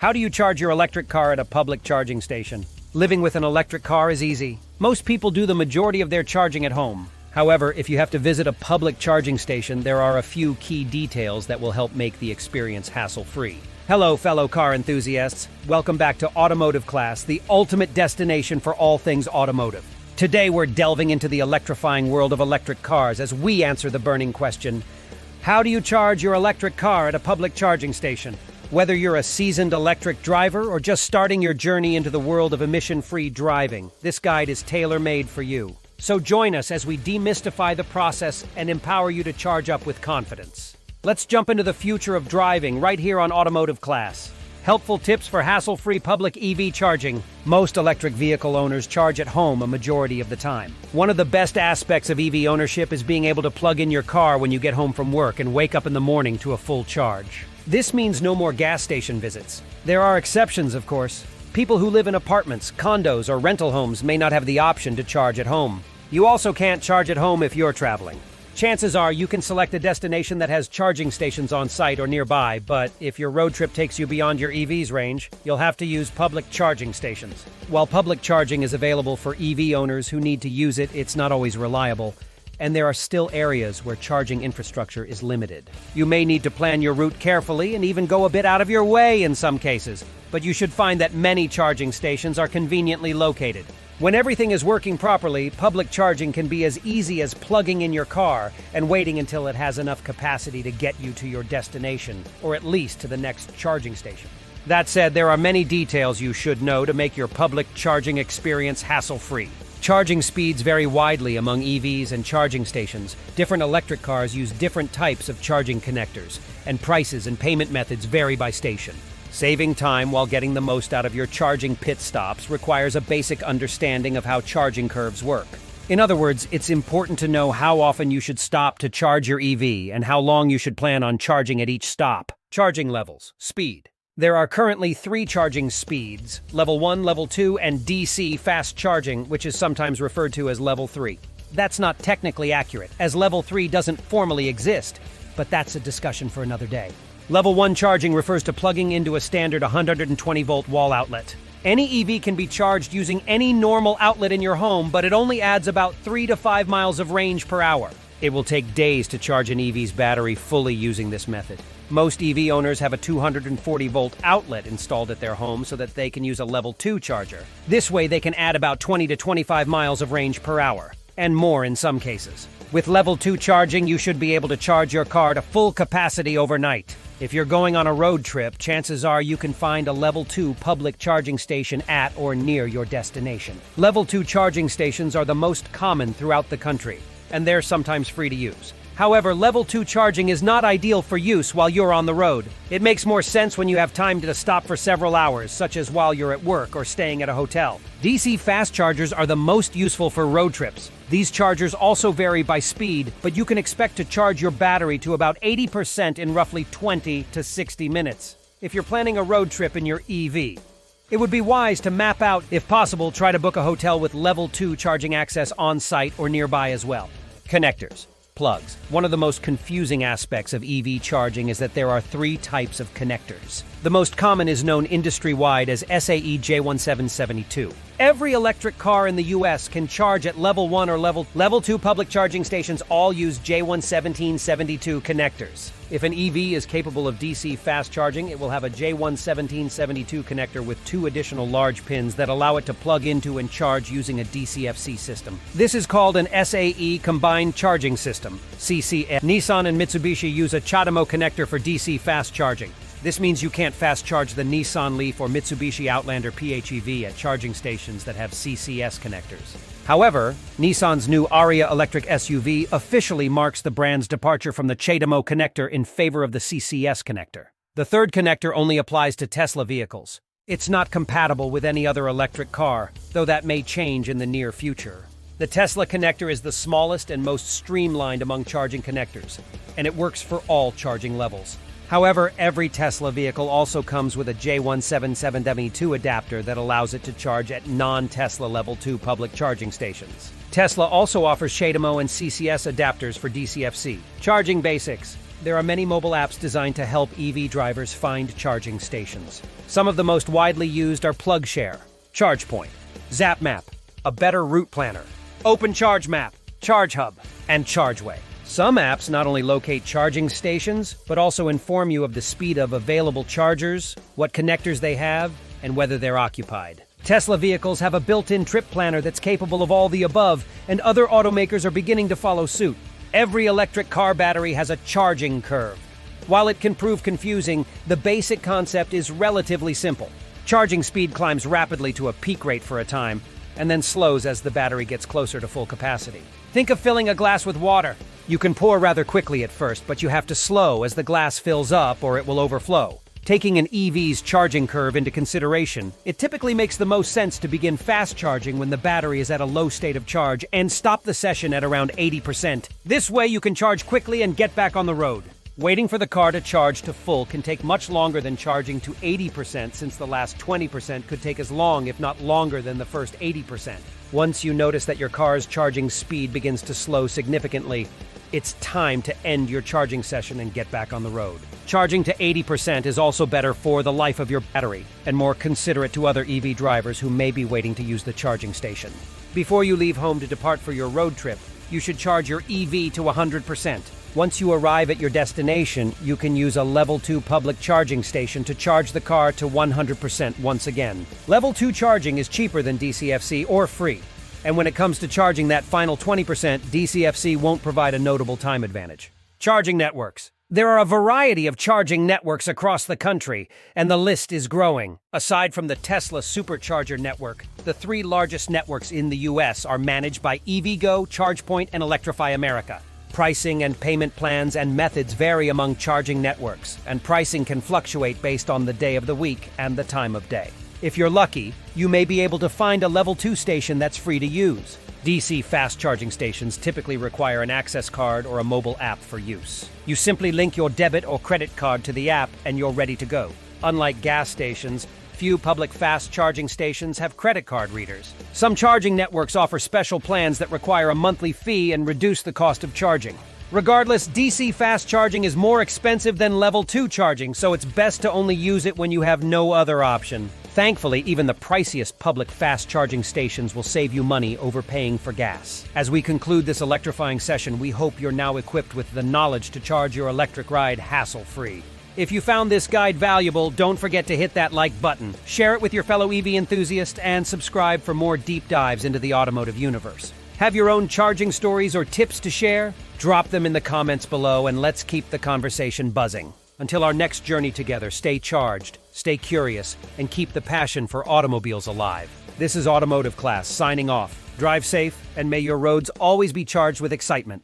How do you charge your electric car at a public charging station? Living with an electric car is easy. Most people do the majority of their charging at home. However, if you have to visit a public charging station, there are a few key details that will help make the experience hassle-free. Hello, fellow car enthusiasts. Welcome back to Automotive Class, the ultimate destination for all things automotive. Today, we're delving into the electrifying world of electric cars as we answer the burning question: how do you charge your electric car at a public charging station? Whether you're a seasoned electric driver or just starting your journey into the world of emission-free driving, this guide is tailor-made for you. So join us as we demystify the process and empower you to charge up with confidence. Let's jump into the future of driving right here on Automotive Class. Helpful tips for hassle-free public EV charging. Most electric vehicle owners charge at home a majority of the time. One of the best aspects of EV ownership is being able to plug in your car when you get home from work and wake up in the morning to a full charge. This means no more gas station visits. There are exceptions, of course. People who live in apartments, condos, or rental homes may not have the option to charge at home. You also can't charge at home if you're traveling. Chances are you can select a destination that has charging stations on site or nearby, but if your road trip takes you beyond your EV's range, you'll have to use public charging stations. While public charging is available for EV owners who need to use it, it's not always reliable, and there are still areas where charging infrastructure is limited. You may need to plan your route carefully and even go a bit out of your way in some cases, but you should find that many charging stations are conveniently located. When everything is working properly, public charging can be as easy as plugging in your car and waiting until it has enough capacity to get you to your destination, or at least to the next charging station. That said, there are many details you should know to make your public charging experience hassle-free. Charging speeds vary widely among EVs and charging stations. Different electric cars use different types of charging connectors, and prices and payment methods vary by station. Saving time while getting the most out of your charging pit stops requires a basic understanding of how charging curves work. In other words, it's important to know how often you should stop to charge your EV and how long you should plan on charging at each stop. Charging levels. Speed. There are currently 3 charging speeds: Level 1, Level 2, and DC fast charging, which is sometimes referred to as Level 3. That's not technically accurate, as Level 3 doesn't formally exist, but that's a discussion for another day. Level 1 charging refers to plugging into a standard 120-volt wall outlet. Any EV can be charged using any normal outlet in your home, but it only adds about 3 to 5 miles of range per hour. It will take days to charge an EV's battery fully using this method. Most EV owners have a 240-volt outlet installed at their home so that they can use a Level 2 charger. This way they can add about 20 to 25 miles of range per hour, and more in some cases. With Level 2 charging, you should be able to charge your car to full capacity overnight. If you're going on a road trip, chances are you can find a Level 2 public charging station at or near your destination. Level 2 charging stations are the most common throughout the country, and they're sometimes free to use. However, Level 2 charging is not ideal for use while you're on the road. It makes more sense when you have time to stop for several hours, such as while you're at work or staying at a hotel. DC fast chargers are the most useful for road trips. These chargers also vary by speed, but you can expect to charge your battery to about 80% in roughly 20 to 60 minutes. If you're planning a road trip in your EV, it would be wise to map out, if possible, try to book a hotel with Level 2 charging access on site or nearby as well. Connectors. Plugs. One of the most confusing aspects of EV charging is that there are 3 types of connectors. The most common is known industry-wide as SAE J1772. Every electric car in the US can charge at Level 1 or Level 2 public charging stations all use J1772 connectors. If an EV is capable of DC fast charging, it will have a J1772 connector with 2 additional large pins that allow it to plug into and charge using a DCFC system. This is called an SAE Combined Charging System, CCS. Nissan and Mitsubishi use a CHAdeMO connector for DC fast charging. This means you can't fast charge the Nissan Leaf or Mitsubishi Outlander PHEV at charging stations that have CCS connectors. However, Nissan's new Ariya electric SUV officially marks the brand's departure from the CHAdeMO connector in favor of the CCS connector. The third connector only applies to Tesla vehicles. It's not compatible with any other electric car, though that may change in the near future. The Tesla connector is the smallest and most streamlined among charging connectors, and it works for all charging levels. However, every Tesla vehicle also comes with a J1772 adapter that allows it to charge at non-Tesla Level 2 public charging stations. Tesla also offers CHAdeMO and CCS adapters for DCFC. Charging basics. there are many mobile apps designed to help EV drivers find charging stations. Some of the most widely used are PlugShare, ChargePoint, ZapMap, a better route planner, OpenChargeMap, ChargeHub, and ChargeWay. Some apps not only locate charging stations, but also inform you of the speed of available chargers, what connectors they have, and whether they're occupied. Tesla vehicles have a built-in trip planner that's capable of all the above, and other automakers are beginning to follow suit. Every electric car battery has a charging curve. While it can prove confusing, the basic concept is relatively simple. Charging speed climbs rapidly to a peak rate for a time, and then slows as the battery gets closer to full capacity. Think of filling a glass with water. You can pour rather quickly at first, but you have to slow as the glass fills up or it will overflow. Taking an EV's charging curve into consideration, it typically makes the most sense to begin fast charging when the battery is at a low state of charge and stop the session at around 80%. This way you can charge quickly and get back on the road. Waiting for the car to charge to full can take much longer than charging to 80%, since the last 20% could take as long, if not longer, than the first 80%. Once you notice that your car's charging speed begins to slow significantly, it's time to end your charging session and get back on the road. Charging to 80% is also better for the life of your battery and more considerate to other EV drivers who may be waiting to use the charging station. Before you leave home to depart for your road trip, you should charge your EV to 100%. Once you arrive at your destination, you can use a Level 2 public charging station to charge the car to 100% once again. Level 2 charging is cheaper than DCFC or free. And when it comes to charging that final 20%, DCFC won't provide a notable time advantage. Charging networks. There are a variety of charging networks across the country, and the list is growing. Aside from the Tesla Supercharger network, the three largest networks in the US are managed by EVgo, ChargePoint, and Electrify America. Pricing and payment plans and methods vary among charging networks, and pricing can fluctuate based on the day of the week and the time of day. If you're lucky, you may be able to find a Level 2 station that's free to use. DC fast charging stations typically require an access card or a mobile app for use. You simply link your debit or credit card to the app and you're ready to go. Unlike gas stations, few public fast charging stations have credit card readers. Some charging networks offer special plans that require a monthly fee and reduce the cost of charging. Regardless, DC fast charging is more expensive than Level 2 charging, so it's best to only use it when you have no other option. Thankfully, even the priciest public fast charging stations will save you money overpaying for gas. As we conclude this electrifying session, we hope you're now equipped with the knowledge to charge your electric ride hassle-free. If you found this guide valuable, don't forget to hit that like button, share it with your fellow EV enthusiasts, and subscribe for more deep dives into the automotive universe. Have your own charging stories or tips to share? Drop them in the comments below and let's keep the conversation buzzing. Until our next journey together, stay charged, stay curious, and keep the passion for automobiles alive. This is Automotive Class signing off. Drive safe, and may your roads always be charged with excitement.